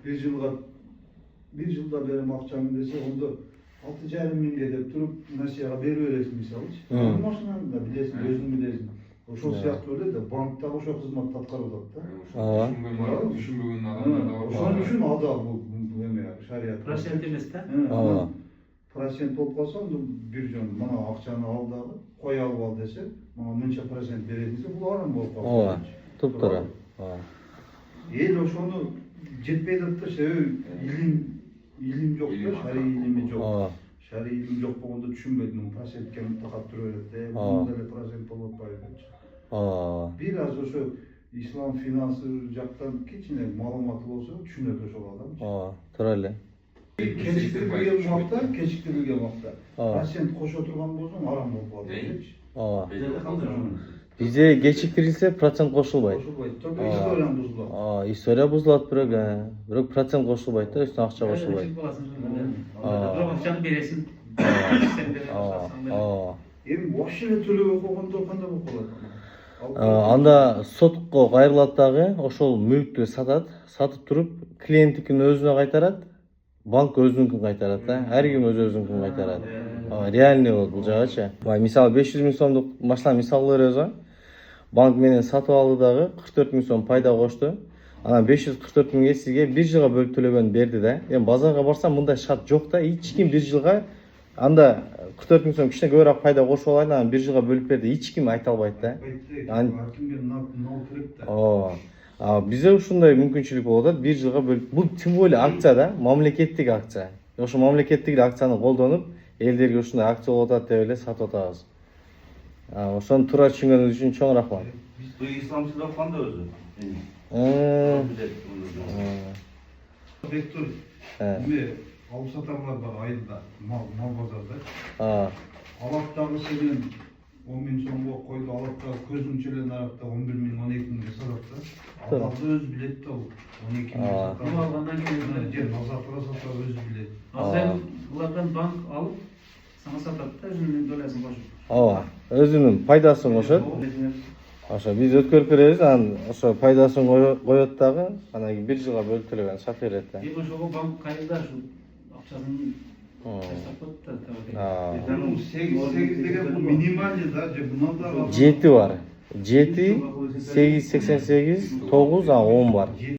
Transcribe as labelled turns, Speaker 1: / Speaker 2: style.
Speaker 1: bir yılda benim akçamı dese onda 6,5 mingge деп туруп Насияга берип бересиң мисалычы. Машинаны да билесиң, өзүң билесиң. Ошол сыяктуу эле да банкта ошол кызматты аткарып атат да. Түшүнбөгөн адамдар да бар. Ошон үчүн ада бул эме шарият.
Speaker 2: Процент эмес да?
Speaker 1: Процент болуп калса, бир жөн мына акчаны ал дагы кой алып ал десе, мага мынча процент бересиң десе, бул арам болуп калат.
Speaker 3: Ооба. Туптура.
Speaker 1: Эл ошону жетпей атат да, себеби илим жок да, шарий илими жок. Шарий илим жок болгондо түшүнбөйт, процентке муттакап тура берет. Мындай эле процент болуп атпайбы. Бир аз ошо ислам финансы жактан кичине маалыматы болсо түшүнөт ошол адам.
Speaker 3: Тура эле.
Speaker 1: Кечиктирилген убакта процент кошо турган болсоң арам болуп калат.
Speaker 3: Бизде кечиктирилсе процент кошулбайт.
Speaker 1: Историяң бузулат.
Speaker 3: История бузулат бирок процент кошулбайт да, үстүнө акча кошулбайт.
Speaker 2: Бирок акчаны бересиң.
Speaker 1: Эми вообще эле төлөбөй койгондо кандай болуп калат?
Speaker 3: Анда сотко кайрылат дагы, ошол мүлктү сатып туруп, клиенттикин өзүнө кайтарат, банк өзүнүnkүн кайтарат да. Ар ким өзүнүnkүн кайтарат. Реальный болот бул жагачы. Мисалы 500 миң сомдук машина мисал беребиз го. Банк менен сатып алды дагы 44 миң сом пайда кошту. Анан 544 миңге сизге 1 жылга бөлүп төлөгөнү берди да. Эми базарга барсам мындай шарт жок да. Эч ким 1 жылга анда 44 миң сом кичине көбүрөөк пайда кошуп алайын, анан 1 жылга бөлүп берди. Эч ким айта албайт да.
Speaker 1: Кимге нал керек да.
Speaker 3: Бизде ушундай мүмкүнчүлүк болуп атат, 1 жылга бөлүп. Бул тем более акция да, мамлекеттик акция. Ошо мамлекеттик акцияны колдонуп, элдерге ушундай акция болуп атат деп эле сатып атабыз. Ошону туура түшүнгөнүңүз үчүн чоң рахмат.
Speaker 4: Биз исламчылар кандай өзү?
Speaker 1: Бектур, эме алып сатарлар бар айылда, мал базарда. Алаттагы сенен 10 миң сомго койду, алаттагы көзүңчө эле наракта 11 миң, 12 миңге сатат да. Аларды өзү билет да, 12 миң сатат.
Speaker 2: Ким алгандан кийин
Speaker 1: же назатыра сата өзү билет.
Speaker 2: Азыр булардан банк алып, сага сатат да, өзүнүн долясын кошуп.
Speaker 3: Өзүнүн пайдасын кошот. Ошо биз өткөрүп беребиз, анан ошо пайдасын коет дагы, анан кийин 1 жылга бөлүп төлөгөн сатып берет да.
Speaker 2: Эми ошого банк кайда ушу акчасын
Speaker 1: Ну 8 деген бул минимальный да, же мындан да
Speaker 3: 7 бар. 7, 888, 9, 10 бар.